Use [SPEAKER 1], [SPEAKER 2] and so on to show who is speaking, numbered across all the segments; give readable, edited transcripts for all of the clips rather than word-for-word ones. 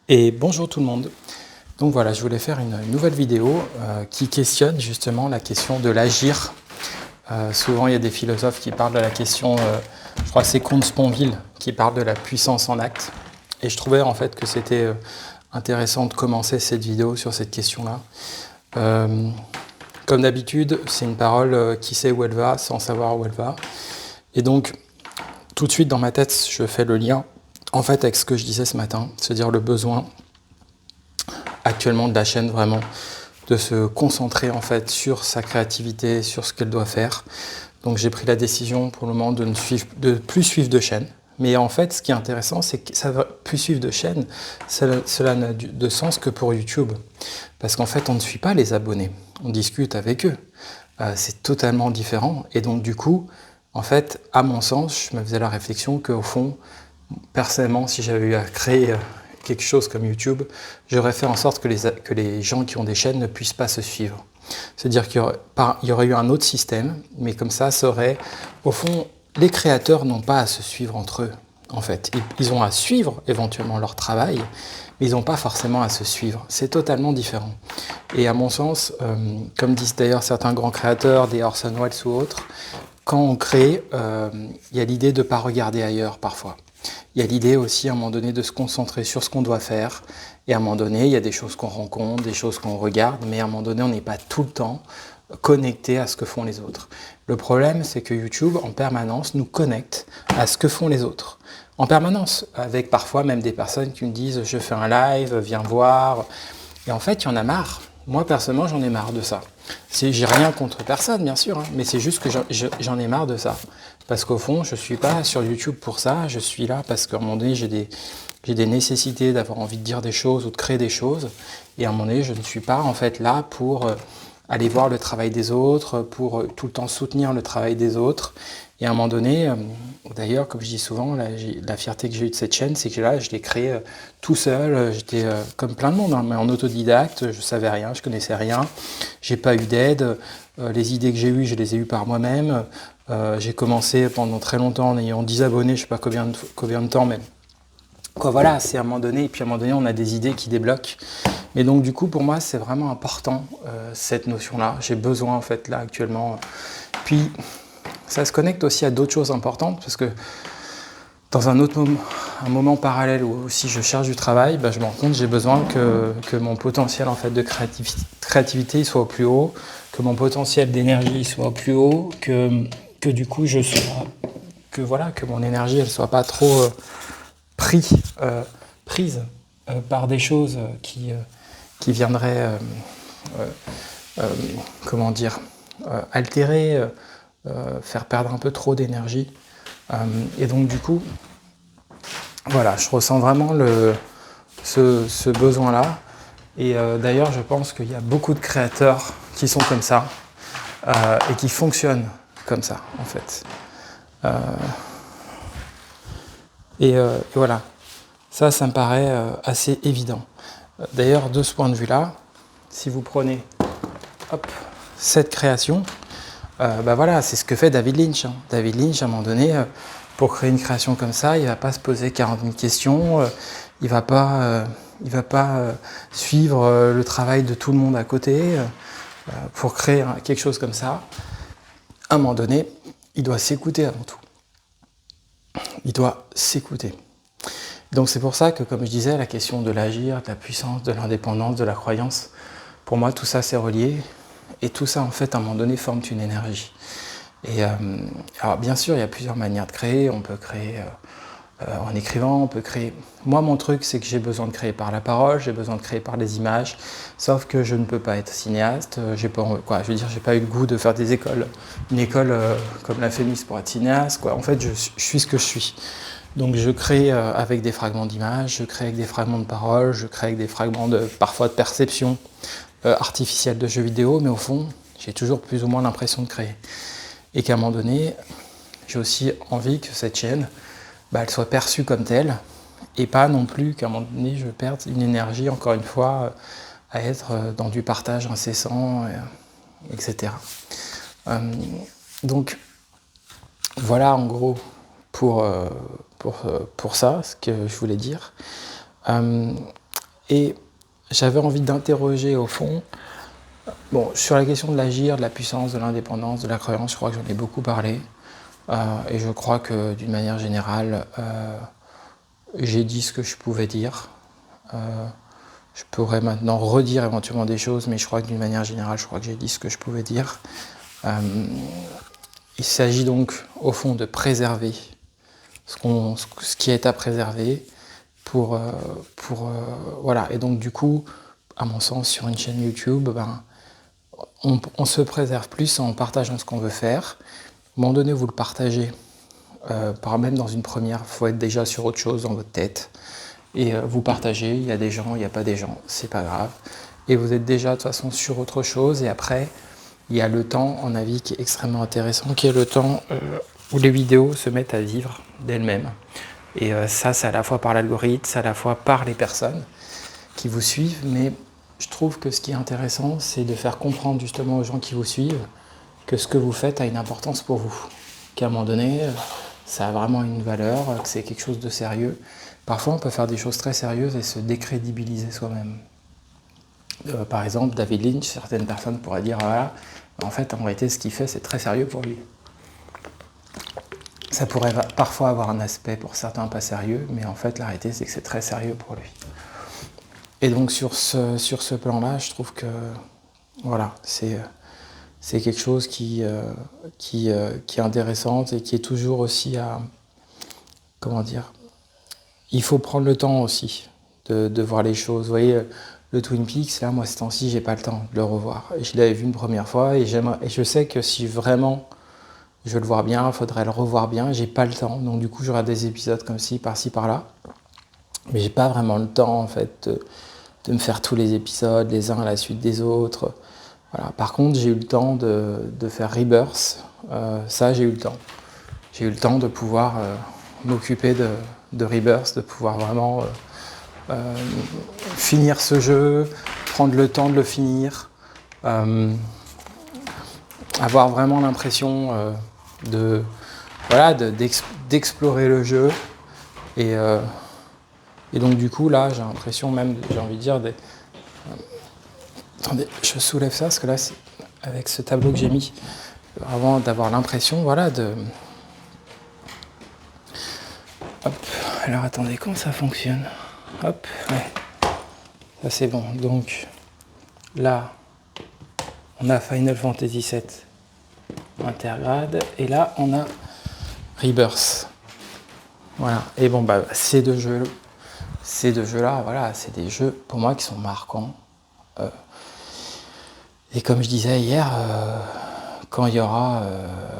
[SPEAKER 1] Et bonjour tout le monde. Donc voilà, je voulais faire une nouvelle vidéo qui questionne justement la question de l'agir. Souvent, il y a des philosophes qui parlent de la question, je crois que c'est Comte Sponville qui parle de la puissance en acte. Et je trouvais en fait que c'était intéressant de commencer cette vidéo sur cette question-là. Comme d'habitude, c'est une parole qui sait où elle va sans savoir où elle va. Et donc, tout de suite dans ma tête, je fais le lien en fait avec ce que je disais ce matin, c'est-à-dire le besoin actuellement de la chaîne vraiment de se concentrer en fait sur sa créativité, sur ce qu'elle doit faire. Donc j'ai pris la décision pour le moment de ne plus suivre de chaîne. Mais en fait, ce qui est intéressant, c'est que ça va plus suivre de chaîne. Cela n'a de sens que pour YouTube. Parce qu'en fait, on ne suit pas les abonnés. On discute avec eux. C'est totalement différent. Et donc du coup, en fait, à mon sens, je me faisais la réflexion qu'au fond, personnellement, si j'avais eu à créer quelque chose comme YouTube, j'aurais fait en sorte que les gens qui ont des chaînes ne puissent pas se suivre. C'est-à-dire qu'il y aurait eu un autre système, mais comme ça aurait, au fond, les créateurs n'ont pas à se suivre entre eux, en fait. Ils ont à suivre éventuellement leur travail, mais ils n'ont pas forcément à se suivre. C'est totalement différent. Et à mon sens, comme disent d'ailleurs certains grands créateurs, des Orson Welles ou autres, quand on crée, il y a l'idée de ne pas regarder ailleurs parfois. Il y a l'idée aussi à un moment donné de se concentrer sur ce qu'on doit faire. Et à un moment donné, il y a des choses qu'on rencontre, des choses qu'on regarde, mais à un moment donné, on n'est pas tout le temps connecté à ce que font les autres. Le problème, c'est que YouTube, en permanence, nous connecte à ce que font les autres. En permanence, avec parfois même des personnes qui me disent « je fais un live, viens voir ». Et en fait, il y en a marre. Moi, personnellement, j'en ai marre de ça. J'ai rien contre personne, bien sûr, hein, mais c'est juste que j'en ai marre de ça. Parce qu'au fond, je ne suis pas sur YouTube pour ça, je suis là parce qu'à un moment donné, j'ai des nécessités d'avoir envie de dire des choses ou de créer des choses. Et à un moment donné, je ne suis pas en fait là pour aller voir le travail des autres, pour tout le temps soutenir le travail des autres. Et à un moment donné, d'ailleurs, comme je dis souvent, la fierté que j'ai eue de cette chaîne, c'est que là, je l'ai créée tout seul. J'étais comme plein de monde, hein, mais en autodidacte, je savais rien, je connaissais rien, j'ai pas eu d'aide. Les idées que j'ai eues, je les ai eues par moi-même. J'ai commencé pendant très longtemps en ayant 10 abonnés, je sais pas combien de temps, mais quoi, voilà, c'est à un moment donné, et puis à un moment donné, on a des idées qui débloquent. Mais donc, du coup, pour moi, c'est vraiment important, cette notion-là. J'ai besoin, en fait, là, actuellement. Puis, ça se connecte aussi à d'autres choses importantes, parce que dans un autre moment, un moment parallèle où aussi je cherche du travail, je me rends compte que j'ai besoin que mon potentiel, en fait, de créativité soit au plus haut, que mon potentiel d'énergie soit au plus haut, que du coup, que mon énergie, elle soit pas trop prise par des choses qui viendraient, comment dire, altérer, faire perdre un peu trop d'énergie. Et donc du coup, voilà, je ressens vraiment ce besoin-là. Et d'ailleurs, je pense qu'il y a beaucoup de créateurs qui sont comme ça et qui fonctionnent comme ça, en fait. Et voilà, ça me paraît assez évident. D'ailleurs, de ce point de vue-là, si vous prenez cette création, voilà, c'est ce que fait David Lynch. Hein. David Lynch, à un moment donné, pour créer une création comme ça, il ne va pas se poser 40 000 questions, il ne va pas, suivre le travail de tout le monde à côté pour créer quelque chose comme ça. À un moment donné, il doit s'écouter avant tout. Il doit s'écouter. Donc c'est pour ça que, comme je disais, la question de l'agir, de la puissance, de l'indépendance, de la croyance, pour moi, tout ça c'est relié. Et tout ça, en fait, à un moment donné, forme une énergie. Et alors, bien sûr, il y a plusieurs manières de créer. On peut créer en écrivant, on peut créer... Moi, mon truc, c'est que j'ai besoin de créer par la parole, j'ai besoin de créer par les images, sauf que je ne peux pas être cinéaste. J'ai pas eu le goût de faire une école comme la FEMIS pour être cinéaste. Quoi. En fait, je suis ce que je suis. Donc je crée avec des fragments d'images, je crée avec des fragments de paroles, je crée avec des fragments parfois de perception artificielle de jeux vidéo, mais au fond, j'ai toujours plus ou moins l'impression de créer. Et qu'à un moment donné, j'ai aussi envie que cette chaîne, elle soit perçue comme telle, et pas non plus qu'à un moment donné, je perde une énergie, encore une fois, à être dans du partage incessant, etc. Donc, voilà en gros pour ça, ce que je voulais dire. Et j'avais envie d'interroger au fond, bon, sur la question de l'agir, de la puissance, de l'indépendance, de la croyance, je crois que j'en ai beaucoup parlé. Et je crois que d'une manière générale, j'ai dit ce que je pouvais dire. Je pourrais maintenant redire éventuellement des choses, mais je crois que d'une manière générale, je crois que j'ai dit ce que je pouvais dire. Il s'agit donc au fond de préserver ce qui est à préserver voilà. Et donc du coup, à mon sens, sur une chaîne YouTube, on se préserve plus en partageant ce qu'on veut faire. À un moment donné, vous le partagez, même dans une première, il faut être déjà sur autre chose dans votre tête. Et vous partagez, il y a des gens, il n'y a pas des gens, c'est pas grave. Et vous êtes déjà de toute façon sur autre chose. Et après, il y a le temps, en avis, qui est extrêmement intéressant, qui est le temps où les vidéos se mettent à vivre d'elles-mêmes. Et ça, c'est à la fois par l'algorithme, c'est à la fois par les personnes qui vous suivent. Mais je trouve que ce qui est intéressant, c'est de faire comprendre justement aux gens qui vous suivent que ce que vous faites a une importance pour vous. Qu'à un moment donné, ça a vraiment une valeur, que c'est quelque chose de sérieux. Parfois, on peut faire des choses très sérieuses et se décrédibiliser soi-même. Par exemple, David Lynch, certaines personnes pourraient dire, voilà, en fait, en réalité, ce qu'il fait, c'est très sérieux pour lui. Ça pourrait parfois avoir un aspect pour certains pas sérieux, mais en fait, la réalité, c'est que c'est très sérieux pour lui. Et donc, sur ce plan-là, je trouve que, voilà, c'est quelque chose qui est intéressant et qui est toujours aussi à, comment dire, il faut prendre le temps aussi de voir les choses. Vous voyez, le Twin Peaks, là, moi, ces temps-ci, j'ai pas le temps de le revoir. Et je l'avais vu une première fois et je sais que si vraiment je veux le voir bien, il faudrait le revoir bien. J'ai pas le temps. Donc, du coup, j'aurai des épisodes comme ci, par-ci, par-là. Mais j'ai pas vraiment le temps, en fait, de me faire tous les épisodes, les uns à la suite des autres. Voilà. Par contre, j'ai eu le temps de faire Rebirth. Ça, j'ai eu le temps. J'ai eu le temps de pouvoir m'occuper de Rebirth, de pouvoir vraiment finir ce jeu, prendre le temps de le finir, avoir vraiment l'impression d'explorer le jeu. Et donc du coup, là, j'ai l'impression même, j'ai envie de dire, attendez, je soulève ça, parce que là, avec ce tableau que j'ai mis, vraiment d'avoir l'impression, voilà, Hop, alors attendez, comment ça fonctionne? Hop, ouais, ça c'est bon. Donc là, on a Final Fantasy VII Intergrade, et là, on a Rebirth. Voilà, et bon, ces deux jeux-là, voilà, c'est des jeux, pour moi, qui sont marquants. Et comme je disais hier, quand il y aura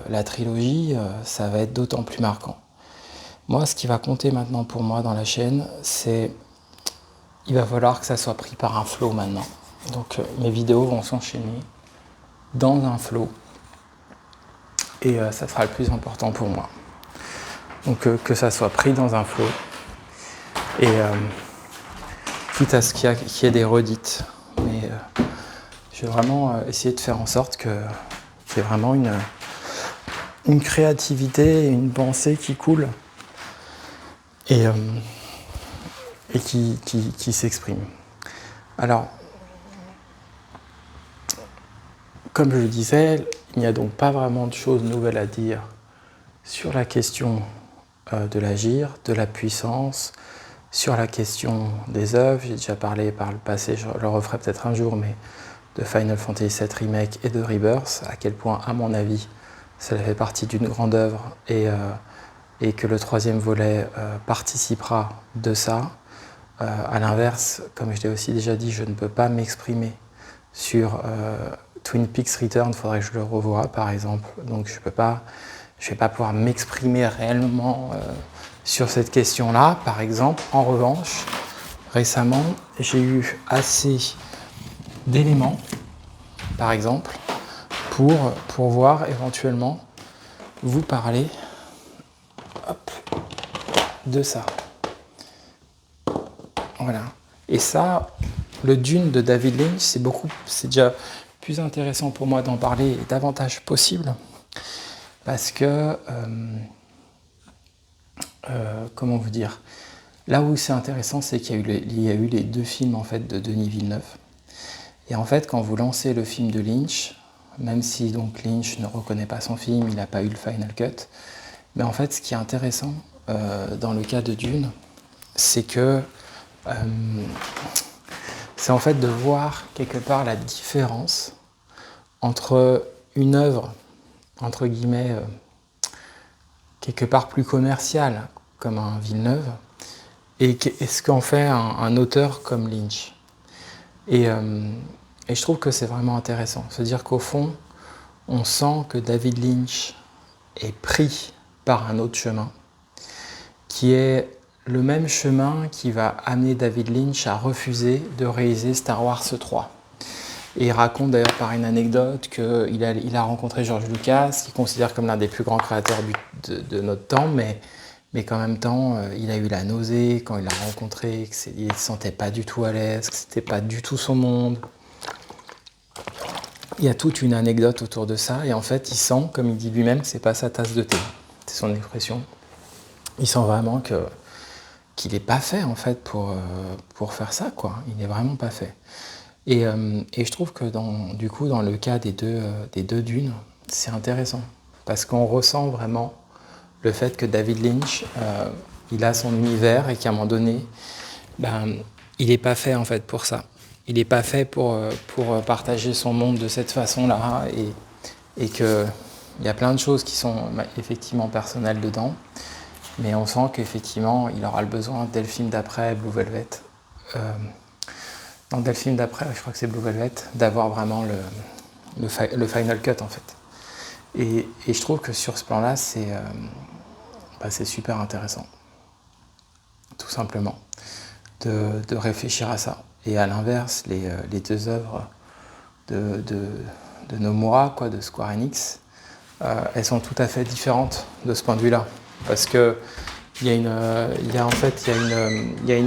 [SPEAKER 1] la trilogie, ça va être d'autant plus marquant. Moi, ce qui va compter maintenant pour moi dans la chaîne, c'est il va falloir que ça soit pris par un flow maintenant. Donc mes vidéos vont s'enchaîner dans un flow. Et ça sera le plus important pour moi. Donc que ça soit pris dans un flow. Et quitte à ce qu'il y ait des redites. Mais je vais vraiment essayer de faire en sorte qu'il y ait vraiment une créativité et une pensée qui coule. Et qui s'exprime. Alors, comme je le disais, il n'y a donc pas vraiment de choses nouvelles à dire sur la question de l'agir, de la puissance, sur la question des œuvres. J'ai déjà parlé par le passé, je le referai peut-être un jour, mais de Final Fantasy VII Remake et de Rebirth, à quel point, à mon avis, ça fait partie d'une grande œuvre et que le troisième volet participera de ça. À l'inverse, comme je l'ai aussi déjà dit, je ne peux pas m'exprimer sur Twin Peaks Return, il faudrait que je le revoie par exemple, donc je ne vais pas pouvoir m'exprimer réellement sur cette question-là. Par exemple, en revanche, récemment, j'ai eu assez d'éléments, par exemple, pour pouvoir éventuellement vous parler de ça. Voilà. Et ça, le Dune de David Lynch, c'est déjà plus intéressant pour moi d'en parler et davantage possible, parce que, comment vous dire, Là où c'est intéressant, c'est qu'il y a eu les 2 films en fait, de Denis Villeneuve. Et en fait, quand vous lancez le film de Lynch, même si donc Lynch ne reconnaît pas son film, il n'a pas eu le final cut, mais en fait, ce qui est intéressant dans le cas de Dune, c'est que c'est en fait de voir quelque part la différence entre une œuvre, entre guillemets, quelque part plus commerciale, comme un Villeneuve, et ce qu'en fait un auteur comme Lynch. Et je trouve que c'est vraiment intéressant. C'est-à-dire qu'au fond, on sent que David Lynch est pris par un autre chemin, qui est le même chemin qui va amener David Lynch à refuser de réaliser Star Wars 3. Et il raconte d'ailleurs par une anecdote qu'il a rencontré George Lucas, qu'il considère comme l'un des plus grands créateurs de notre temps, mais qu'en même temps, il a eu la nausée quand il l'a rencontré, qu'il ne se sentait pas du tout à l'aise, que ce n'était pas du tout son monde. Il y a toute une anecdote autour de ça, et en fait, il sent, comme il dit lui-même, que ce n'est pas sa tasse de thé. C'est son expression. Il sent vraiment qu'il n'est pas fait, en fait, pour faire ça, quoi. Il n'est vraiment pas fait. Et je trouve que du coup, dans le cas des deux Dunes, c'est intéressant. Parce qu'on ressent vraiment le fait que David Lynch, il a son univers et qu'à un moment donné, il n'est pas fait en fait pour ça. Il n'est pas fait pour partager son monde de cette façon-là et qu'il y a plein de choses qui sont effectivement personnelles dedans. Mais on sent qu'effectivement, il aura le besoin, dès le film d'après, Blue Velvet, dès le film d'après, je crois que c'est Blue Velvet, d'avoir vraiment le final cut en fait. Et je trouve que sur ce plan-là, c'est super intéressant, tout simplement, de réfléchir à ça. Et à l'inverse, les 2 œuvres de Nomura, de Square Enix, elles sont tout à fait différentes de ce point de vue-là. Parce qu'il y a une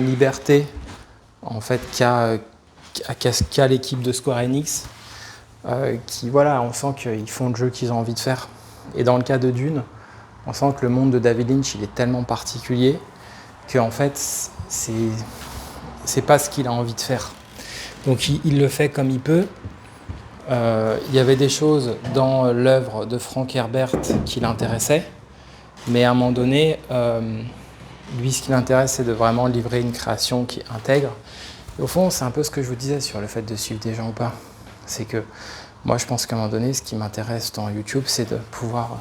[SPEAKER 1] liberté en fait, qu'a l'équipe de Square Enix, qui, voilà, on sent qu'ils font le jeu qu'ils ont envie de faire. Et dans le cas de Dune, on sent que le monde de David Lynch, il est tellement particulier qu'en fait, c'est pas ce qu'il a envie de faire. Donc il le fait comme il peut. Il y avait des choses dans l'œuvre de Frank Herbert qui l'intéressaient, mais à un moment donné, lui, ce qui l'intéresse, c'est de vraiment livrer une création qui intègre. Et au fond, c'est un peu ce que je vous disais sur le fait de suivre des gens ou pas. C'est que moi, je pense qu'à un moment donné, ce qui m'intéresse dans YouTube, c'est de pouvoir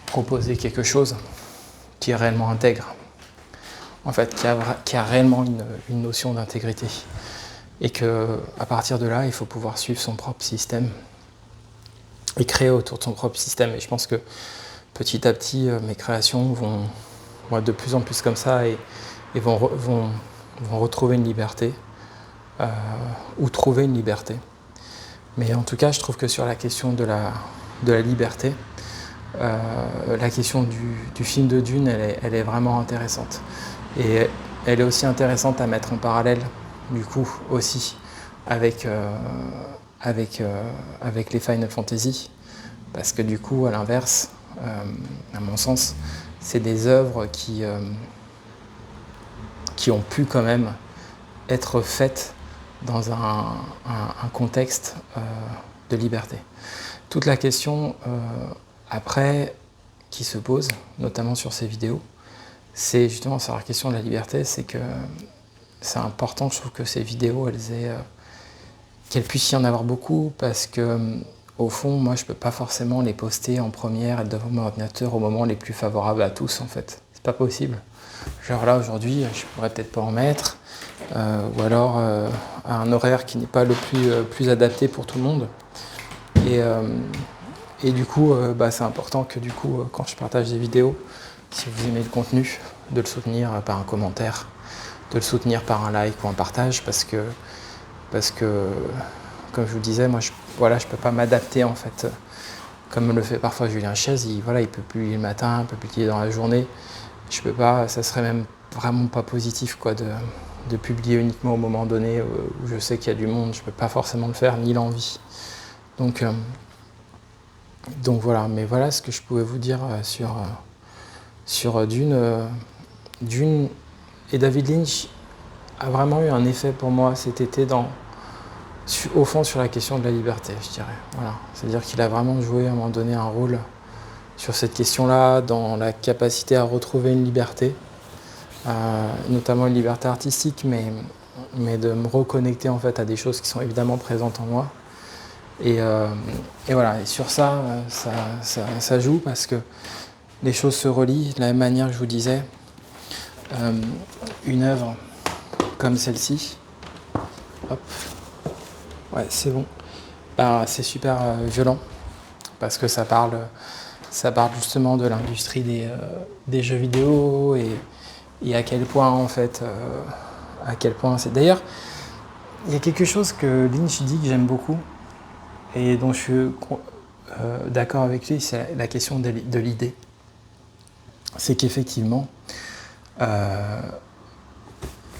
[SPEAKER 1] proposer quelque chose qui est réellement intègre. En fait, qui a réellement une notion d'intégrité. Et qu'à partir de là, il faut pouvoir suivre son propre système et créer autour de son propre système. Et je pense que petit à petit, mes créations vont être de plus en plus comme ça et vont retrouver une liberté ou trouver une liberté. Mais en tout cas, je trouve que sur la question de la liberté, la question du film de Dune, elle est vraiment intéressante. Et elle est aussi intéressante à mettre en parallèle, du coup, aussi, avec les Final Fantasy. Parce que du coup, à l'inverse, à mon sens, c'est des œuvres qui ont pu quand même être faites dans un contexte de liberté. Toute la question après qui se pose, notamment sur ces vidéos, c'est justement sur la question de la liberté, c'est que c'est important, je trouve, que ces vidéos, qu'elles puissent y en avoir beaucoup, parce que au fond, moi, je peux pas forcément les poster en première et devant mon ordinateur au moment les plus favorables à tous, en fait. C'est pas possible. Genre là, aujourd'hui, je pourrais peut-être pas en mettre, ou alors à un horaire qui n'est pas le plus adapté pour tout le monde. Et du coup, c'est important que du coup, quand je partage des vidéos, si vous aimez le contenu, de le soutenir par un commentaire, de le soutenir par un like ou un partage, parce que comme je vous disais, moi, je peux pas m'adapter en fait, comme le fait parfois Julien Chaise. Il peut publier le matin, il peut publier dans la journée. Je peux pas, ça serait même vraiment pas positif de publier uniquement au moment donné où je sais qu'il y a du monde. Je peux pas forcément le faire, ni l'envie. Donc voilà, mais voilà ce que je pouvais vous dire sur Dune. Dune, et David Lynch a vraiment eu un effet pour moi cet été au fond sur la question de la liberté, je dirais. Voilà. C'est-à-dire qu'il a vraiment joué à un moment donné un rôle sur cette question-là, dans la capacité à retrouver une liberté, notamment une liberté artistique, mais de me reconnecter en fait à des choses qui sont évidemment présentes en moi. Et voilà, et sur ça, ça joue parce que les choses se relient de la même manière que je vous disais. Une œuvre comme celle-ci, hop, ouais, c'est bon. Ben, c'est super violent parce que ça parle justement de l'industrie des jeux vidéo et à quel point en fait, à quel point c'est. D'ailleurs, il y a quelque chose que Lynch dit que j'aime beaucoup et dont je suis d'accord avec lui, c'est la question de l'idée. C'est qu'effectivement,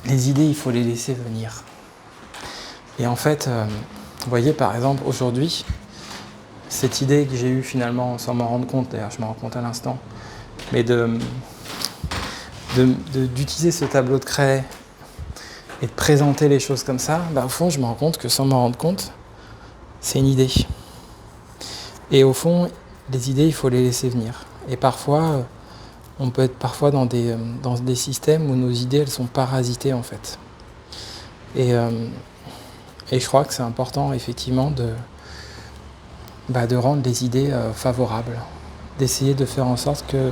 [SPEAKER 1] les idées, il faut les laisser venir. Et en fait, vous voyez, par exemple, aujourd'hui, cette idée que j'ai eue finalement, sans m'en rendre compte, d'ailleurs je m'en rends compte à l'instant, mais d'utiliser ce tableau de craie et de présenter les choses comme ça, bah, au fond, je me rends compte que sans m'en rendre compte, c'est une idée. Et au fond, les idées, il faut les laisser venir. Et parfois, on peut être parfois dans des systèmes où nos idées, elles sont parasitées en fait. Et je crois que c'est important, effectivement, de rendre les idées favorables, d'essayer de faire en sorte que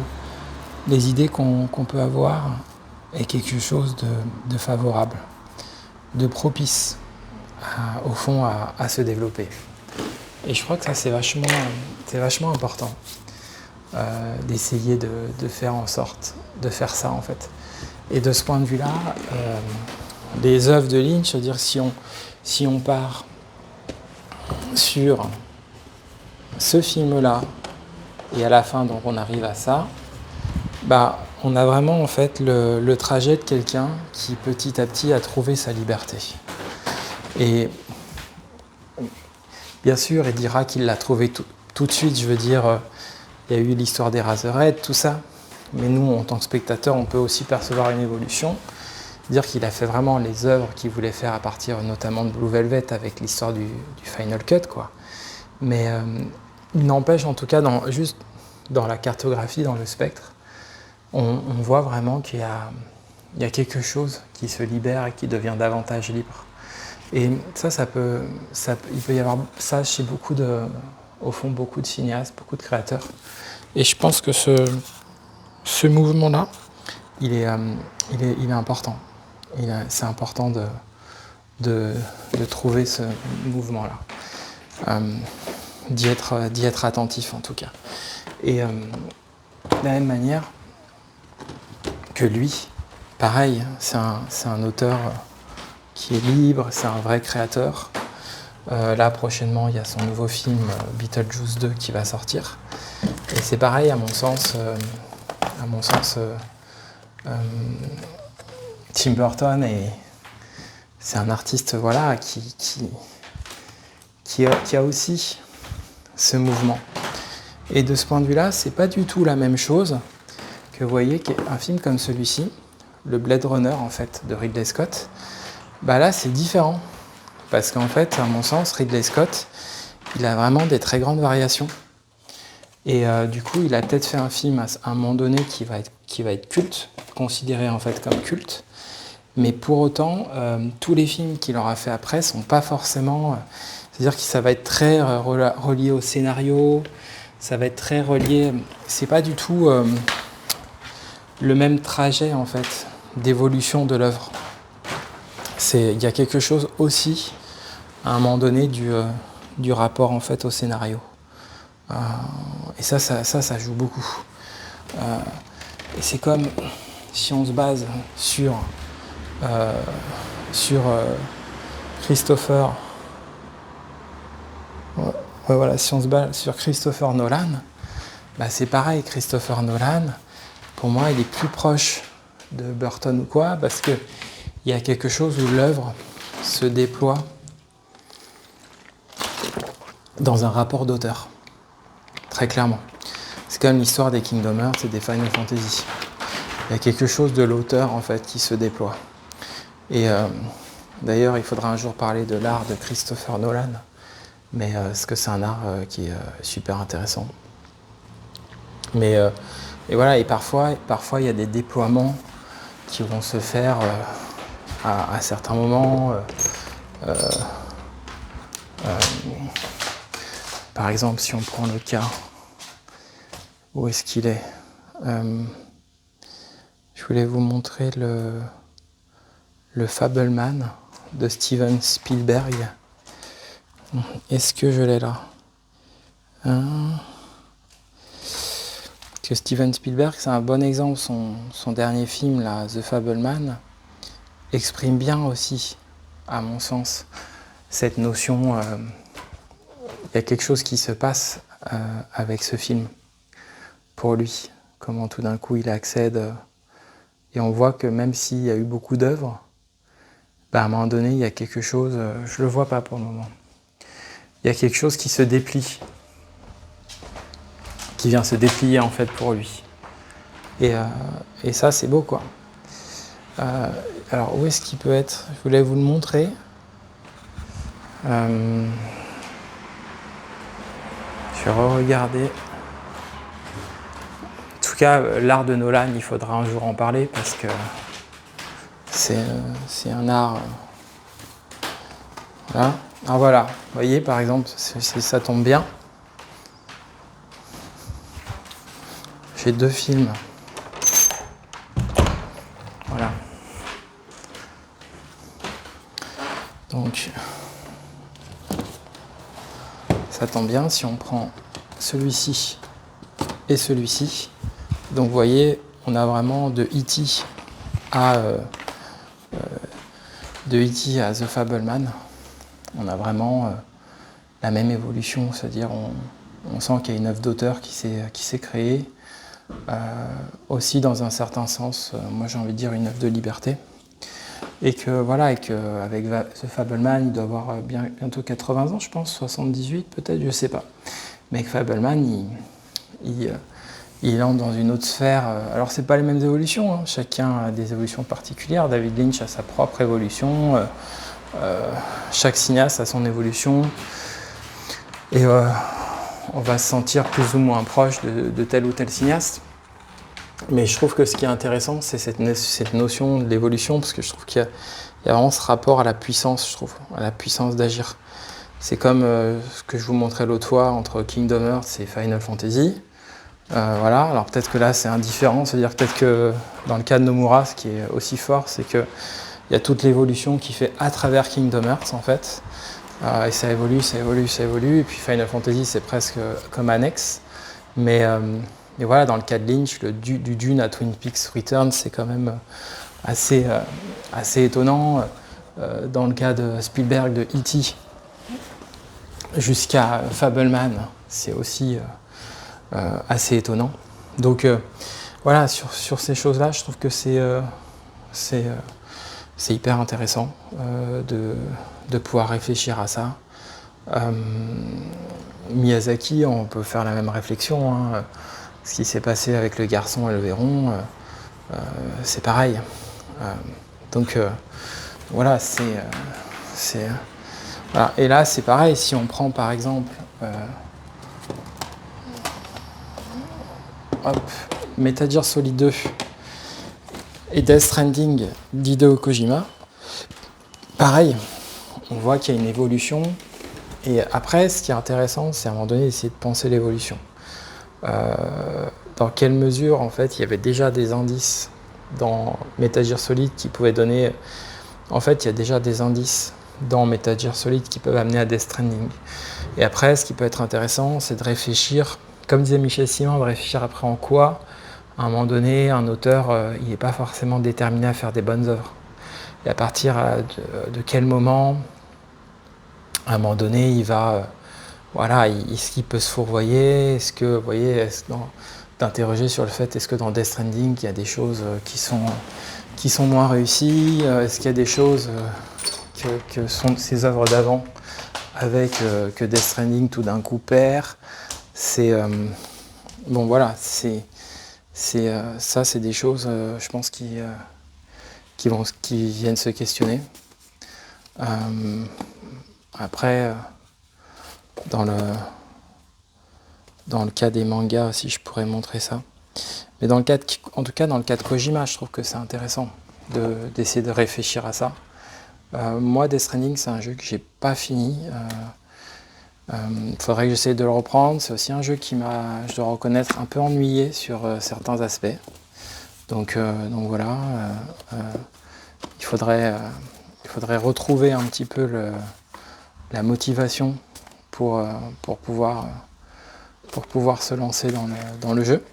[SPEAKER 1] les idées qu'on peut avoir aient quelque chose de favorable, de propice, au fond, à se développer. Et je crois que ça, c'est vachement important, d'essayer de faire en sorte de faire ça, en fait. Et de ce point de vue-là, les œuvres de Lynch, c'est-à-dire si on part sur ce film-là, et à la fin, donc, on arrive à ça, bah, on a vraiment en fait le trajet de quelqu'un qui petit à petit a trouvé sa liberté. Et bien sûr, il dira qu'il l'a trouvé tout de suite, je veux dire, il y a eu l'histoire des Razorhead, tout ça, mais nous, en tant que spectateurs, on peut aussi percevoir une évolution, dire qu'il a fait vraiment les œuvres qu'il voulait faire à partir notamment de Blue Velvet avec l'histoire du Final Cut, quoi. Mais il n'empêche, en tout cas, juste dans la cartographie, dans le spectre, on voit vraiment qu'il y a quelque chose qui se libère et qui devient davantage libre. Et ça il peut y avoir ça chez beaucoup de cinéastes, beaucoup de créateurs. Et je pense que ce mouvement-là, il est important. C'est important de trouver ce mouvement-là, d'y être attentif en tout cas. Et de la même manière que lui, pareil, c'est un auteur qui est libre, c'est un vrai créateur. Là, prochainement, il y a son nouveau film Beetlejuice 2 qui va sortir. Et c'est pareil, à mon sens, Tim Burton, c'est un artiste voilà, qui a aussi ce mouvement. Et de ce point de vue-là, c'est pas du tout la même chose que vous voyez qu'un film comme celui-ci, le Blade Runner en fait de Ridley Scott, bah là c'est différent. Parce qu'en fait, à mon sens, Ridley Scott, il a vraiment des très grandes variations. Et du coup, il a peut-être fait un film à un moment donné qui va être culte, considéré en fait comme culte. Mais pour autant, tous les films qu'il aura fait après sont pas forcément... c'est-à-dire que ça va être très relié au scénario, ça va être très relié... C'est pas du tout le même trajet en fait d'évolution de l'œuvre. Il y a quelque chose aussi, à un moment donné, du rapport en fait au scénario. Et ça joue beaucoup. Et c'est comme si on se base sur Christopher. Voilà, si on se base sur Christopher Nolan, bah c'est pareil. Christopher Nolan, pour moi, il est plus proche de Burton ou quoi, parce que il y a quelque chose où l'œuvre se déploie dans un rapport d'auteur, très clairement. C'est comme l'histoire des Kingdom Hearts et des Final Fantasy. il y a quelque chose de l'auteur en fait qui se déploie. Et d'ailleurs, il faudra un jour parler de l'art de Christopher Nolan, mais parce que c'est un art qui est super intéressant. Mais et voilà, et parfois il y a des déploiements qui vont se faire à certains moments. Par exemple, si on prend le cas, où est-ce qu'il est, je voulais vous montrer le Fableman de Steven Spielberg. Est-ce que je l'ai là? Que Steven Spielberg, c'est un bon exemple. Son dernier film, là, The Fableman, exprime bien aussi, à mon sens, cette notion. Il y a quelque chose qui se passe avec ce film, pour lui. Comment tout d'un coup il accède. Et on voit que même s'il y a eu beaucoup d'œuvres, à un moment donné, il y a quelque chose, je le vois pas pour le moment. Il y a quelque chose qui se déplie, qui vient se déplier en fait pour lui. Et ça, c'est beau, quoi. Alors, où est-ce qu'il peut être? Je voulais vous le montrer. Je vais re-regarder. En tout cas, l'art de Nolan, il faudra un jour en parler parce que c'est un art. Voilà. Alors voilà, vous voyez, par exemple, ça tombe bien. J'ai 2 films. Voilà. Donc, ça tombe bien si on prend celui-ci et celui-ci. Donc, vous voyez, on a vraiment de E.T. à The Fableman. On a vraiment la même évolution, c'est-à-dire on sent qu'il y a une œuvre d'auteur qui s'est créée. Aussi dans un certain sens, moi j'ai envie de dire une œuvre de liberté. Et que voilà, et qu'avec The Fableman, il doit avoir bientôt 80 ans, je pense, 78 peut-être, je sais pas. Mais que Fableman, il entre dans une autre sphère. Alors c'est pas les mêmes évolutions, hein. Chacun a des évolutions particulières. David Lynch a sa propre évolution. Chaque cinéaste a son évolution. Et on va se sentir plus ou moins proche de tel ou tel cinéaste. Mais je trouve que ce qui est intéressant, c'est cette notion de l'évolution, parce que je trouve qu'il y a vraiment ce rapport à la puissance, je trouve, à la puissance d'agir. C'est comme ce que je vous montrais l'autre fois entre Kingdom Hearts et Final Fantasy. Voilà, alors peut-être que là c'est indifférent, c'est-à-dire peut-être que dans le cas de Nomura, ce qui est aussi fort, c'est qu'il y a toute l'évolution qui fait à travers Kingdom Hearts en fait. Et ça évolue, et puis Final Fantasy c'est presque comme annexe. Mais voilà, dans le cas de Lynch, du Dune à Twin Peaks Return, c'est quand même assez étonnant. Dans le cas de Spielberg, de E.T. jusqu'à Fableman, c'est aussi assez étonnant. Donc voilà, sur ces choses-là, je trouve que c'est hyper intéressant de pouvoir réfléchir à ça. Miyazaki, on peut faire la même réflexion, hein. Ce qui s'est passé avec Le Garçon et le Héron, c'est pareil. Donc voilà, voilà. Et là, c'est pareil, si on prend par exemple Metal Gear Solid 2 et Death Stranding d'Hideo Kojima, pareil, on voit qu'il y a une évolution. Et après, ce qui est intéressant, c'est à un moment donné d'essayer de penser l'évolution. Dans quelle mesure, en fait, il y avait déjà des indices dans Metal Gear Solid qui pouvaient donner... En fait, il y a déjà des indices dans Metal Gear Solid qui peuvent amener à Death Stranding. Et après, ce qui peut être intéressant, c'est de réfléchir, comme disait Michel Simon, de réfléchir après en quoi, à un moment donné, un auteur, il n'est pas forcément déterminé à faire des bonnes œuvres. Et à partir de quel moment, à un moment donné, il va... voilà, est-ce qu'il peut se fourvoyer? Est-ce que, vous voyez, d'interroger sur le fait, est-ce que dans Death Stranding, il y a des choses qui sont moins réussies? Est-ce qu'il y a des choses que sont ces œuvres d'avant avec que Death Stranding tout d'un coup perd? C'est bon, voilà, c'est Ça, c'est des choses, je pense, qui viennent se questionner. Après, dans le cas des mangas aussi, je pourrais montrer ça. Mais en tout cas, dans le cas de Kojima, je trouve que c'est intéressant d'essayer de réfléchir à ça. Moi, Death Stranding, c'est un jeu que j'ai pas fini. Faudrait que j'essaye de le reprendre. C'est aussi un jeu qui m'a, je dois reconnaître, un peu ennuyé sur certains aspects. Donc voilà, il faudrait retrouver un petit peu la motivation pour pouvoir se lancer dans le jeu.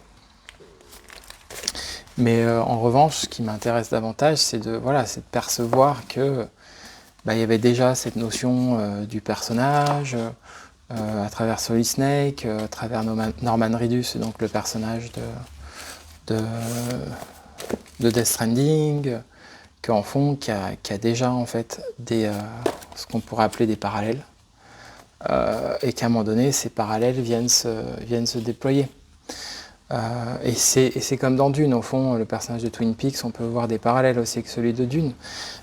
[SPEAKER 1] Mais en revanche, ce qui m'intéresse davantage, c'est de percevoir que il y avait déjà cette notion du personnage à travers Solid Snake, à travers Norman Reedus, donc le personnage de Death Stranding, qu'en fond, qui a déjà en fait ce qu'on pourrait appeler des parallèles, et qu'à un moment donné, ces parallèles viennent se déployer. Et c'est comme dans Dune, au fond, le personnage de Twin Peaks, on peut voir des parallèles aussi avec celui de Dune.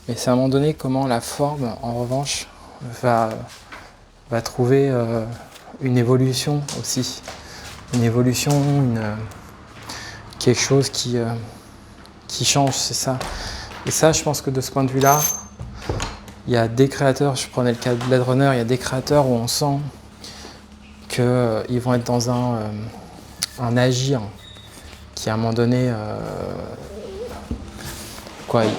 [SPEAKER 1] Mais c'est à un moment donné comment la forme, en revanche, va trouver une évolution aussi. Une évolution, quelque chose qui change, c'est ça. Et ça, je pense que de ce point de vue-là, il y a des créateurs, je prenais le cas de Blade Runner, il y a des créateurs où on sent qu'ils vont être dans un agir qui à un moment donné il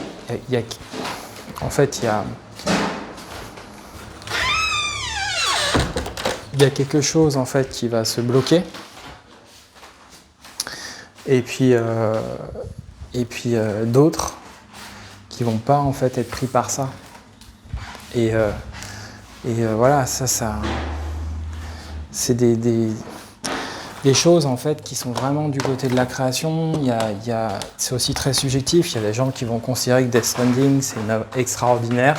[SPEAKER 1] y a quelque chose en fait qui va se bloquer et puis d'autres qui vont pas en fait être pris par ça et voilà, ça c'est des choses en fait qui sont vraiment du côté de la création. C'est aussi très subjectif. Il y a des gens qui vont considérer que Death Stranding c'est une œuvre extraordinaire.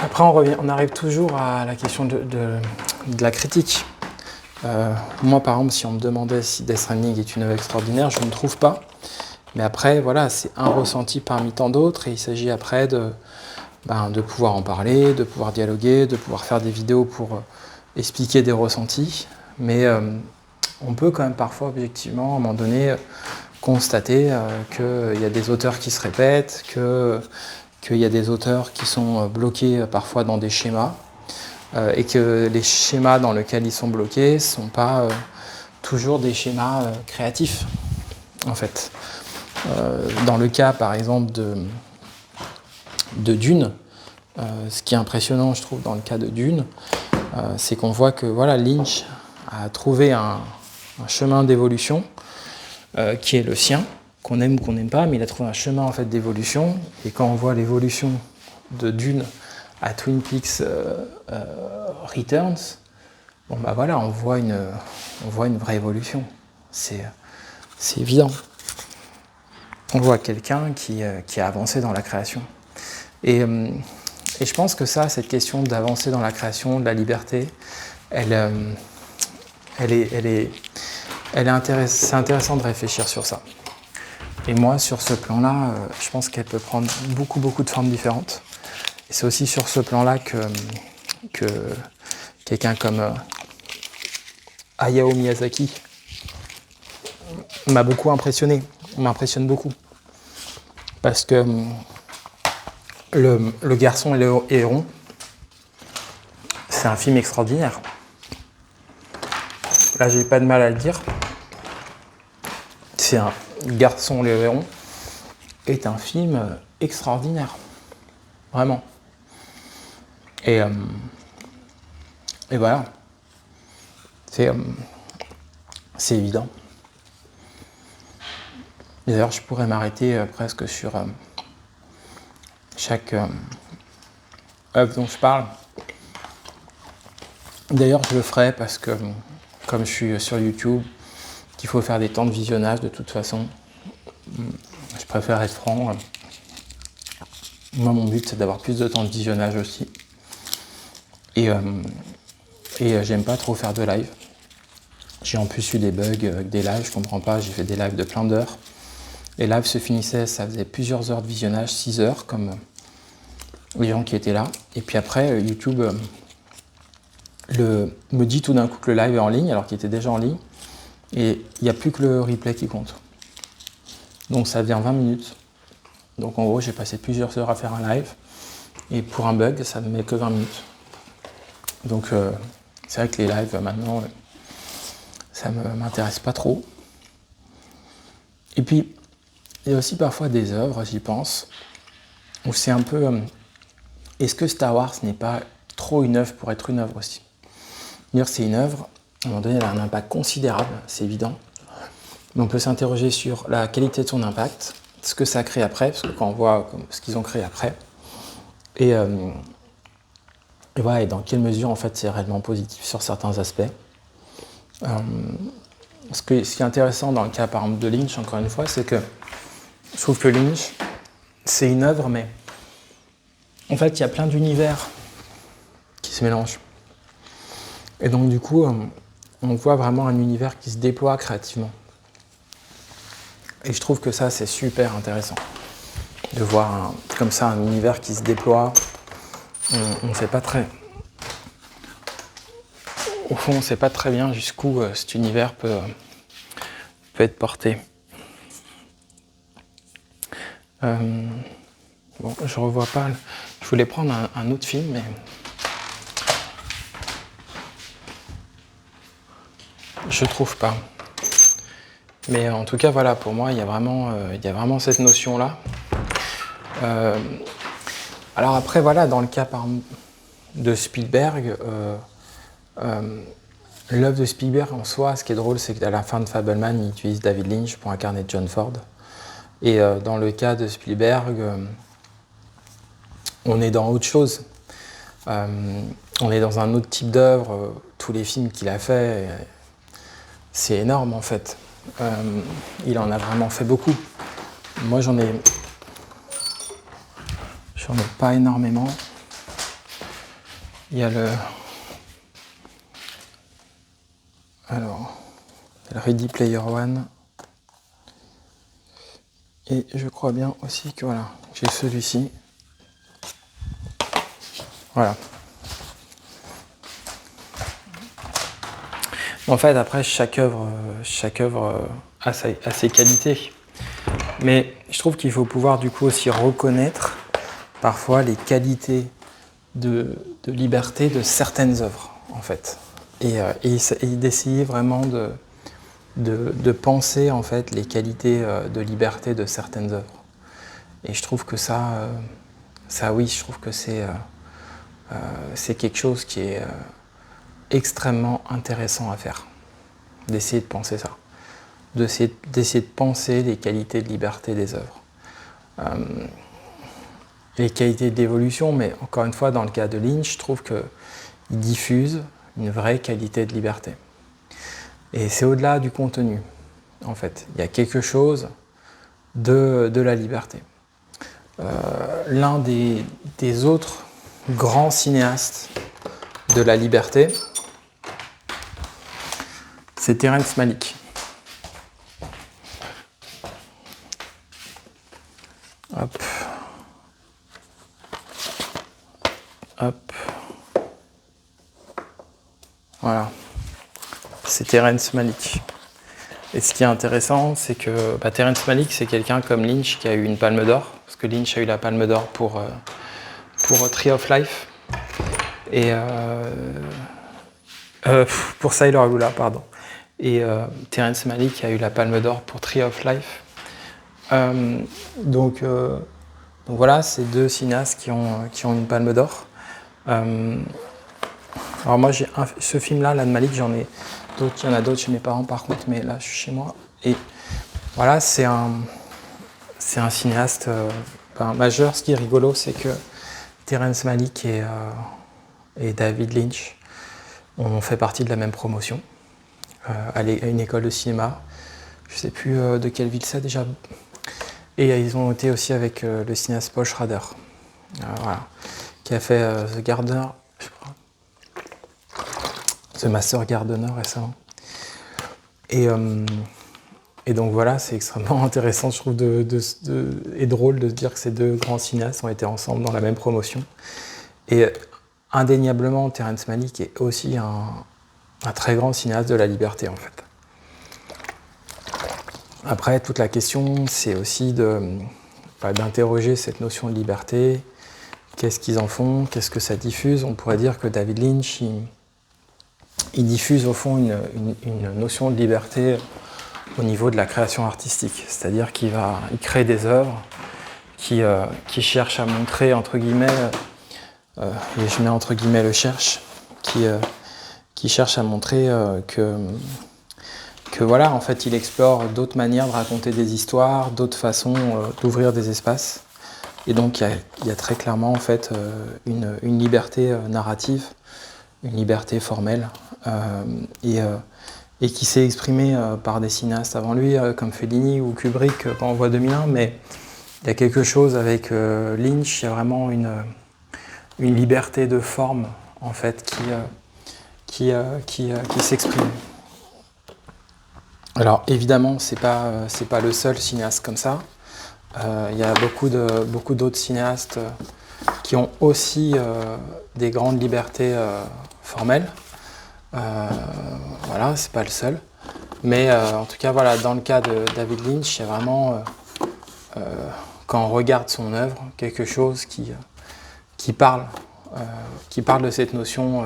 [SPEAKER 1] Après on arrive toujours à la question de la critique. Moi par exemple, si on me demandait si Death Stranding est une œuvre extraordinaire, je ne trouve pas. Mais après voilà, c'est un ressenti parmi tant d'autres et il s'agit après de pouvoir en parler, de pouvoir dialoguer, de pouvoir faire des vidéos pour expliquer des ressentis. Mais on peut quand même parfois objectivement, à un moment donné, constater qu'il y a des auteurs qui se répètent, qu'il y a des auteurs qui sont bloqués parfois dans des schémas, et que les schémas dans lesquels ils sont bloqués ne sont pas toujours des schémas créatifs, en fait. Dans le cas, par exemple, de Dune, ce qui est impressionnant, je trouve, dans le cas de Dune, c'est qu'on voit que Lynch a trouvé un chemin d'évolution qui est le sien, qu'on aime ou qu'on n'aime pas, mais il a trouvé un chemin en fait d'évolution. Et quand on voit l'évolution de Dune à Twin Peaks Returns, on voit une vraie évolution. C'est évident. On voit quelqu'un qui a avancé dans la création. Et je pense que cette question d'avancer dans la création, de la liberté, c'est intéressant de réfléchir sur ça. Et moi, sur ce plan-là, je pense qu'elle peut prendre beaucoup, beaucoup de formes différentes. Et c'est aussi sur ce plan-là que quelqu'un comme Hayao Miyazaki m'a beaucoup impressionné. M'impressionne beaucoup. Parce que le garçon et le héron, c'est un film extraordinaire. Là, j'ai pas de mal à le dire. C'est un garçon et le héron est un film extraordinaire. Vraiment. Et voilà. C'est évident. Et d'ailleurs, je pourrais m'arrêter presque sur chaque œuvre dont je parle. D'ailleurs, je le ferai parce que, comme je suis sur YouTube, qu'il faut faire des temps de visionnage de toute façon. Je préfère être franc. Moi, mon but, c'est d'avoir plus de temps de visionnage aussi. Et j'aime pas trop faire de live. J'ai en plus eu des bugs avec des lives, je comprends pas, j'ai fait des lives de plein d'heures. Les lives se finissaient, ça faisait plusieurs heures de visionnage, 6 heures, comme les gens qui étaient là. Et puis après, YouTube me dit tout d'un coup que le live est en ligne, alors qu'il était déjà en ligne. Et il n'y a plus que le replay qui compte. Donc ça devient 20 minutes. Donc en gros, j'ai passé plusieurs heures à faire un live. Et pour un bug, ça ne met que 20 minutes. Donc c'est vrai que les lives, maintenant, ça ne m'intéresse pas trop. Et puis, il y a aussi parfois des œuvres, j'y pense, où c'est un peu... est-ce que Star Wars n'est pas trop une œuvre pour être une œuvre aussi? D'ailleurs, c'est une œuvre, à un moment donné, elle a un impact considérable, c'est évident. Mais on peut s'interroger sur la qualité de son impact, ce que ça a créé après, parce que quand on voit ce qu'ils ont créé après, et voilà, et dans quelle mesure, en fait, c'est réellement positif sur certains aspects. Ce qui est intéressant dans le cas, par exemple, de Lynch, encore une fois, c'est que je trouve que Lynch, c'est une œuvre, mais en fait, il y a plein d'univers qui se mélangent. Et donc, du coup, on voit vraiment un univers qui se déploie créativement. Et je trouve que ça, c'est super intéressant. De voir comme ça un univers qui se déploie. On ne sait pas très... Au fond, on ne sait pas très bien jusqu'où cet univers peut être porté. Bon, je revois pas... Je voulais prendre un autre film, mais... je trouve pas. Mais en tout cas, voilà, pour moi, il y a vraiment cette notion-là. Alors après, voilà, dans le cas de Spielberg, l'œuvre de Spielberg en soi, ce qui est drôle, c'est qu'à la fin de Fableman, il utilise David Lynch pour incarner John Ford. Et dans le cas de Spielberg, on est dans autre chose. On est dans un autre type d'œuvre. Tous les films qu'il a fait, c'est énorme en fait. Il en a vraiment fait beaucoup. Moi, j'en ai pas énormément. Il y a le Ready Player One. Et je crois bien aussi que voilà, j'ai celui-ci. Voilà. En fait, après, chaque œuvre a ses qualités. Mais je trouve qu'il faut pouvoir du coup aussi reconnaître parfois les qualités de liberté de certaines œuvres, en fait. Et d'essayer vraiment de penser, en fait, les qualités de liberté de certaines œuvres. Et je trouve que ça oui, je trouve que c'est quelque chose qui est extrêmement intéressant à faire. D'essayer de penser ça. D'essayer de penser les qualités de liberté des œuvres. Les qualités d'évolution, mais encore une fois, dans le cas de Lynch, je trouve qu'il diffuse une vraie qualité de liberté. Et c'est au-delà du contenu, en fait. Il y a quelque chose de la liberté. L'un des autres grands cinéastes de la liberté, c'est Terrence Malick. Hop. Hop. Voilà. C'est Terrence Malick. Et ce qui est intéressant, c'est que Terrence Malick, c'est quelqu'un comme Lynch qui a eu une Palme d'Or, parce que Lynch a eu la Palme d'Or pour Tree of Life, et pour Sailor Lula, pardon. Et Terrence Malick a eu la Palme d'Or pour Tree of Life. Donc voilà, c'est deux cinéastes qui ont une Palme d'Or. Alors moi, ce film-là, de Malick, j'en ai d'autres. Il y en a d'autres chez mes parents, par contre, mais là, je suis chez moi. Et voilà, c'est un cinéaste majeur. Ce qui est rigolo, c'est que Terrence Malick et David Lynch ont fait partie de la même promotion à une école de cinéma. Je ne sais plus de quelle ville c'est déjà. Et ils ont été aussi avec le cinéaste Paul Schrader, voilà, qui a fait The Gardener, je crois. The Master Gardener récemment. Et donc voilà, c'est extrêmement intéressant, je trouve, et drôle de se dire que ces deux grands cinéastes ont été ensemble dans la même promotion. Et indéniablement, Terrence Malick est aussi un très grand cinéaste de la liberté, en fait. Après, toute la question, c'est aussi d'interroger cette notion de liberté. Qu'est-ce qu'ils en font? Qu'est-ce que ça diffuse? On pourrait dire que David Lynch, il diffuse au fond une notion de liberté au niveau de la création artistique. C'est-à-dire qu'il crée des œuvres qui cherchent à montrer, entre guillemets, et je mets entre guillemets le cherche, qui cherche à montrer que voilà, en fait, il explore d'autres manières de raconter des histoires, d'autres façons d'ouvrir des espaces. Et donc, il y a très clairement, en fait, une liberté narrative, une liberté formelle, et qui s'est exprimée par des cinéastes avant lui, comme Fellini ou Kubrick quand on voit 2001, mais il y a quelque chose avec Lynch, il y a vraiment une liberté de forme, en fait, qui s'exprime. Alors évidemment, c'est pas le seul cinéaste comme ça. Il y a beaucoup d'autres cinéastes qui ont aussi des grandes libertés formelles. Voilà, c'est pas le seul. Mais en tout cas, voilà, dans le cas de David Lynch, il y a vraiment, quand on regarde son œuvre, quelque chose qui parle de cette notion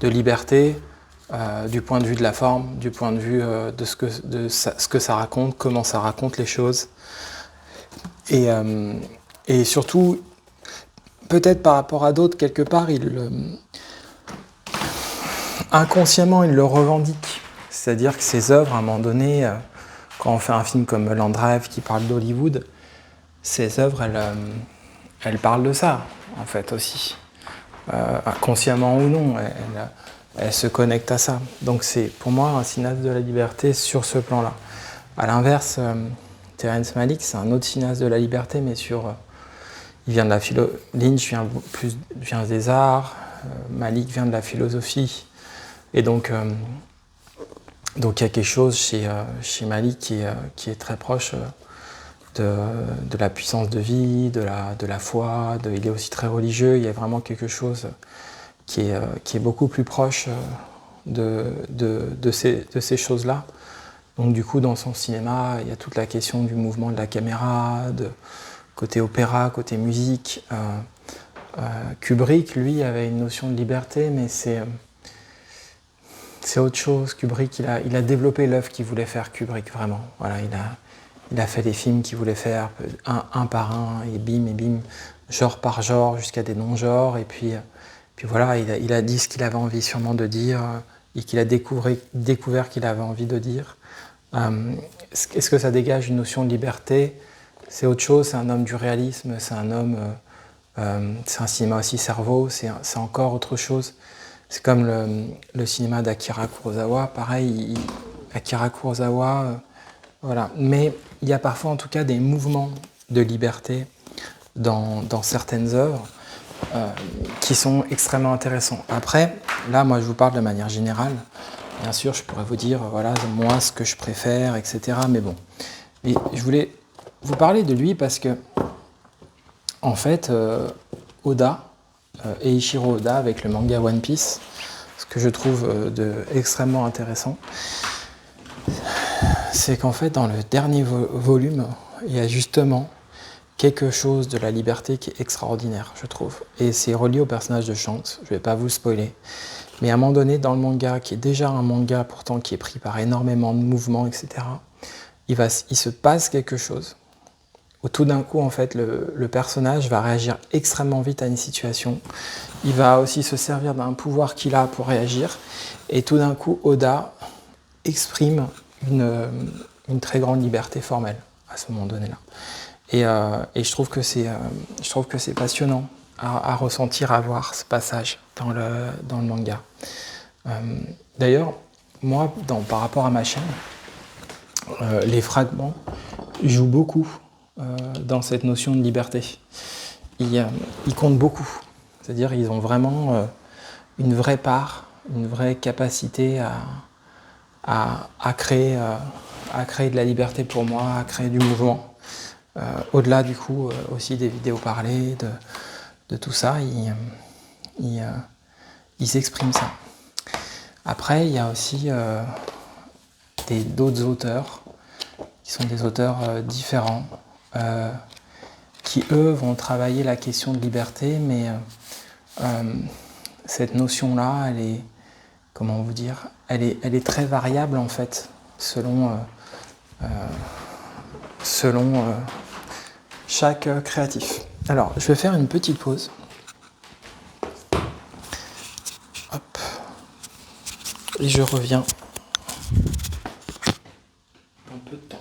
[SPEAKER 1] de liberté, du point de vue de la forme, du point de vue de ce que ça raconte, comment ça raconte les choses. Et surtout, peut-être par rapport à d'autres, quelque part, inconsciemment, il le revendique. C'est-à-dire que ses œuvres, à un moment donné, quand on fait un film comme Landrève qui parle d'Hollywood, ses œuvres, elles parlent de ça, en fait, aussi. Inconsciemment ou non, elle se connecte à ça. Donc c'est pour moi un cinéaste de la liberté sur ce plan-là. À l'inverse, Terrence Malick, c'est un autre cinéaste de la liberté, mais il vient de la Lynch vient des arts, Malick vient de la philosophie, et donc il y a quelque chose chez Malick qui est très proche de la puissance de vie, de la foi. Il est aussi très religieux. Il y a vraiment quelque chose qui est beaucoup plus proche de ces choses-là. Donc du coup, dans son cinéma, il y a toute la question du mouvement de la caméra, de côté opéra, côté musique. Kubrick, lui, avait une notion de liberté, mais c'est autre chose. Kubrick, il a développé l'œuvre qu'il voulait faire, Kubrick, vraiment. Voilà, il a fait des films qu'il voulait faire un par un, et bim, genre par genre, jusqu'à des non-genres, et puis voilà, il a dit ce qu'il avait envie sûrement de dire, et qu'il a découvert qu'il avait envie de dire. Est-ce que ça dégage une notion de liberté? C'est autre chose, c'est un homme du réalisme, c'est un cinéma aussi cerveau, c'est encore autre chose. C'est comme le cinéma d'Akira Kurosawa, pareil, Akira Kurosawa, voilà. Mais il y a parfois en tout cas des mouvements de liberté dans certaines œuvres qui sont extrêmement intéressants. Après, là, moi, je vous parle de manière générale. Bien sûr, je pourrais vous dire, voilà, moi, ce que je préfère, etc. Mais bon. Et je voulais vous parler de lui parce que, en fait, Oda, Eiichiro Oda, avec le manga One Piece, ce que je trouve extrêmement intéressant, c'est qu'en fait, dans le dernier volume, il y a justement quelque chose de la liberté qui est extraordinaire, je trouve. Et c'est relié au personnage de Shanks, je ne vais pas vous spoiler. Mais à un moment donné, dans le manga, qui est déjà un manga pourtant qui est pris par énormément de mouvements, etc., il se passe quelque chose. Où tout d'un coup, en fait, le personnage va réagir extrêmement vite à une situation. Il va aussi se servir d'un pouvoir qu'il a pour réagir. Et tout d'un coup, Oda exprime une très grande liberté formelle à ce moment donné-là. Et je trouve que c'est passionnant à ressentir, à voir ce passage dans le manga. D'ailleurs, moi, par rapport à ma chaîne, les fragments jouent beaucoup dans cette notion de liberté. Ils comptent beaucoup. C'est-à-dire ils ont vraiment une vraie part, une vraie capacité à créer de la liberté pour moi, à créer du mouvement. Au-delà du coup aussi des vidéos parlées, de tout ça, il s'exprime ça. Après, il y a aussi d'autres auteurs qui sont des auteurs différents, qui eux vont travailler la question de liberté, mais cette notion-là, elle est, comment vous dire, elle est très variable en fait, selon chaque créatif. Alors, je vais faire une petite pause. Hop. Et je reviens un peu de temps.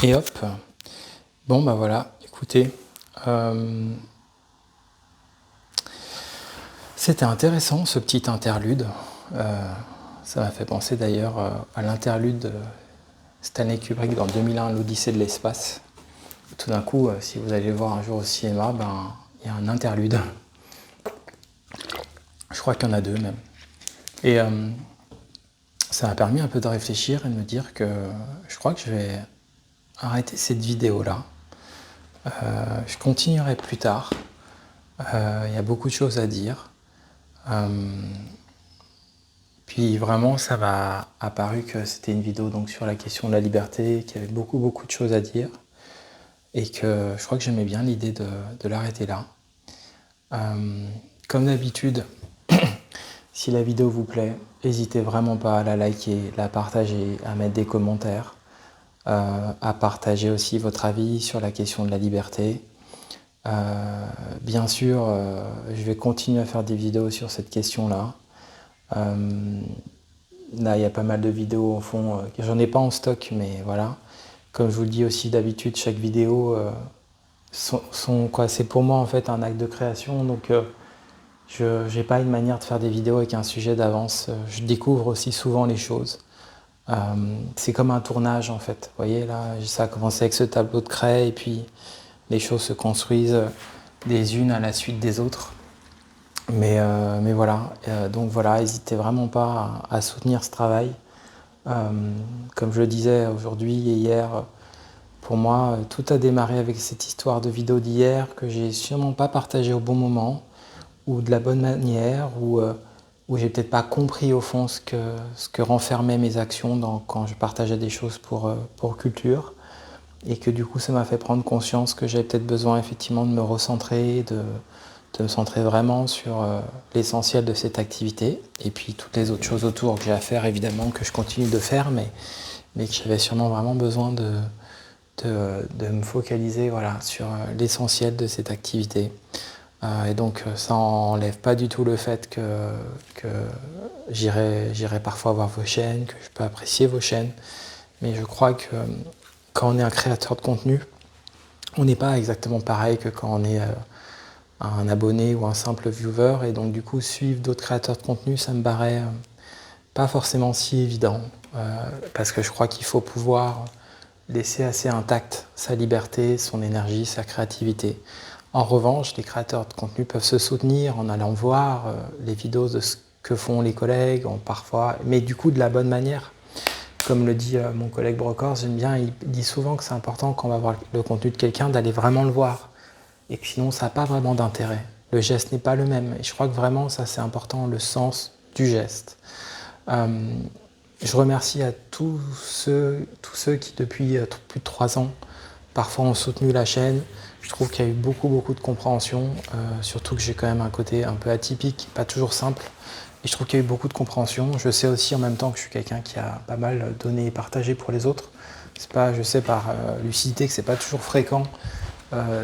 [SPEAKER 1] Et hop. Bon bah voilà, écoutez, c'était intéressant ce petit interlude. Ça m'a fait penser d'ailleurs à l'interlude de Stanley Kubrick dans 2001, l'Odyssée de l'espace. Tout d'un coup, si vous allez voir un jour au cinéma, ben il y a un interlude. Je crois qu'il y en a 2 même. Et ça m'a permis un peu de réfléchir et de me dire que je crois que je vais arrêter cette vidéo-là. Je continuerai plus tard. Il y a beaucoup de choses à dire. Puis vraiment, ça m'a apparu que c'était une vidéo donc, sur la question de la liberté, qu'il y avait beaucoup de choses à dire. Et que je crois que j'aimais bien l'idée de l'arrêter là. Comme d'habitude, si la vidéo vous plaît, n'hésitez vraiment pas à la liker, la partager, à mettre des commentaires, à partager aussi votre avis sur la question de la liberté. Bien sûr, je vais continuer à faire des vidéos sur cette question-là. Là, il y a pas mal de vidéos au fond. J'en ai pas en stock, mais voilà. Comme je vous le dis aussi d'habitude, chaque vidéo, c'est pour moi en fait un acte de création. Donc, je n'ai pas une manière de faire des vidéos avec un sujet d'avance. Je découvre aussi souvent les choses. C'est comme un tournage en fait. Vous voyez, là, ça a commencé avec ce tableau de craie et puis les choses se construisent des unes à la suite des autres. Mais voilà, donc voilà, n'hésitez vraiment pas à soutenir ce travail. Comme je le disais aujourd'hui et hier, pour moi, tout a démarré avec cette histoire de vidéo d'hier que j'ai sûrement pas partagée au bon moment, ou de la bonne manière, ou où j'ai peut-être pas compris au fond ce que renfermaient mes actions quand je partageais des choses pour culture. Et que du coup, ça m'a fait prendre conscience que j'avais peut-être besoin effectivement de me recentrer, de me centrer vraiment sur l'essentiel de cette activité. Et puis toutes les autres choses autour que j'ai à faire, évidemment, que je continue de faire, mais que j'avais sûrement vraiment besoin de me focaliser voilà, sur l'essentiel de cette activité. Et donc ça n'enlève pas du tout le fait que j'irai parfois voir vos chaînes, que je peux apprécier vos chaînes. Mais je crois que quand on est un créateur de contenu, on n'est pas exactement pareil que quand on est un abonné ou un simple viewer. Et donc du coup, suivre d'autres créateurs de contenu, ça me paraît pas forcément si évident. Parce que je crois qu'il faut pouvoir laisser assez intact sa liberté, son énergie, sa créativité. En revanche, les créateurs de contenu peuvent se soutenir en allant voir les vidéos de ce que font les collègues, parfois, mais du coup de la bonne manière. Comme le dit mon collègue Brocors, j'aime bien, il dit souvent que c'est important quand on va voir le contenu de quelqu'un d'aller vraiment le voir. Et que sinon, ça n'a pas vraiment d'intérêt. Le geste n'est pas le même. Et je crois que vraiment, ça c'est important, le sens du geste. Je remercie à tous ceux qui, depuis plus de 3 ans, parfois ont soutenu la chaîne. Je trouve qu'il y a eu beaucoup de compréhension, surtout que j'ai quand même un côté un peu atypique, pas toujours simple. Et je trouve qu'il y a eu beaucoup de compréhension. Je sais aussi en même temps que je suis quelqu'un qui a pas mal donné et partagé pour les autres. C'est pas, je sais par lucidité que c'est pas toujours fréquent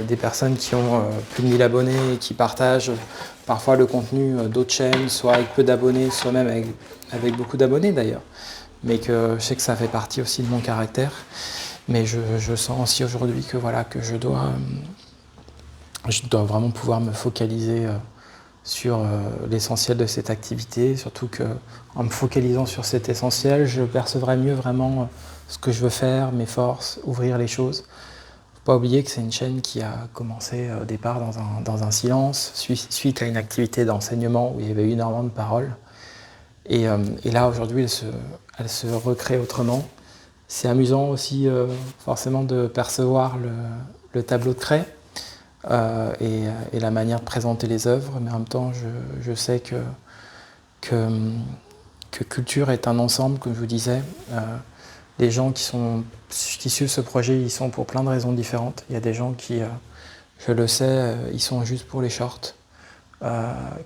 [SPEAKER 1] des personnes qui ont plus de 1000 abonnés et qui partagent parfois le contenu d'autres chaînes, soit avec peu d'abonnés, soit même avec beaucoup d'abonnés d'ailleurs. Mais que je sais que ça fait partie aussi de mon caractère. Mais je sens aussi aujourd'hui que, voilà, que je dois vraiment pouvoir me focaliser sur l'essentiel de cette activité, surtout qu'en me focalisant sur cet essentiel, je percevrai mieux vraiment ce que je veux faire, mes forces, ouvrir les choses. Faut pas oublier que c'est une chaîne qui a commencé au départ dans un silence, suite à une activité d'enseignement où il y avait eu énormément de paroles. Et là, aujourd'hui, elle se recrée autrement. C'est amusant aussi, forcément, de percevoir le tableau de craie et la manière de présenter les œuvres, mais en même temps, je sais que culture est un ensemble, comme je vous disais. Les gens qui suivent ce projet, ils sont pour plein de raisons différentes. Il y a des gens qui, je le sais, ils sont juste pour les shorts,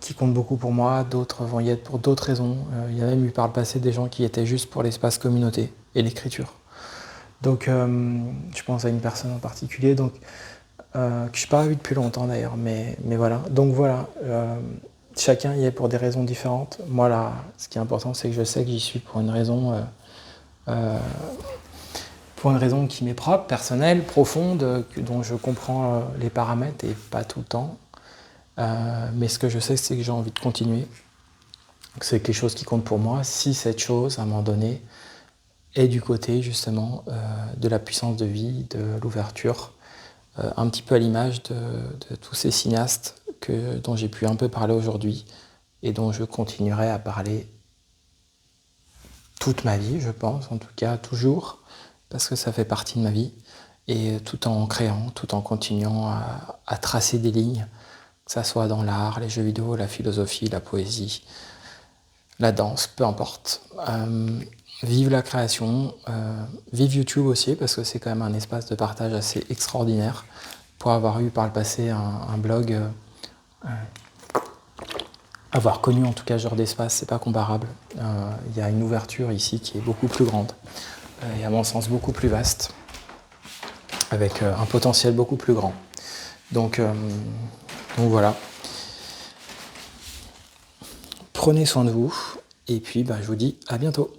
[SPEAKER 1] qui comptent beaucoup pour moi. D'autres vont y être pour d'autres raisons. Il y a même eu par le passé des gens qui étaient juste pour l'espace communauté et l'écriture. Donc, je pense à une personne en particulier, donc, que je n'ai pas vu depuis longtemps d'ailleurs, mais voilà. Donc voilà, chacun y est pour des raisons différentes. Moi, là, ce qui est important, c'est que je sais que j'y suis pour une raison qui m'est propre, personnelle, profonde, dont je comprends les paramètres et pas tout le temps. Mais ce que je sais, c'est que j'ai envie de continuer. C'est quelque chose qui compte pour moi. Si cette chose, à un moment donné, est du côté justement de la puissance de vie, de l'ouverture, un petit peu à l'image de tous ces cinéastes dont j'ai pu un peu parler aujourd'hui et dont je continuerai à parler toute ma vie, je pense, en tout cas toujours, parce que ça fait partie de ma vie, et tout en créant, tout en continuant à tracer des lignes, que ça soit dans l'art, les jeux vidéo, la philosophie, la poésie, la danse, peu importe. Vive la création, vive YouTube aussi, parce que c'est quand même un espace de partage assez extraordinaire. Pour avoir eu par le passé un blog, avoir connu en tout cas ce genre d'espace, c'est pas comparable. Il y a une ouverture ici qui est beaucoup plus grande, et à mon sens beaucoup plus vaste, avec un potentiel beaucoup plus grand. Donc voilà. Prenez soin de vous, et puis je vous dis à bientôt.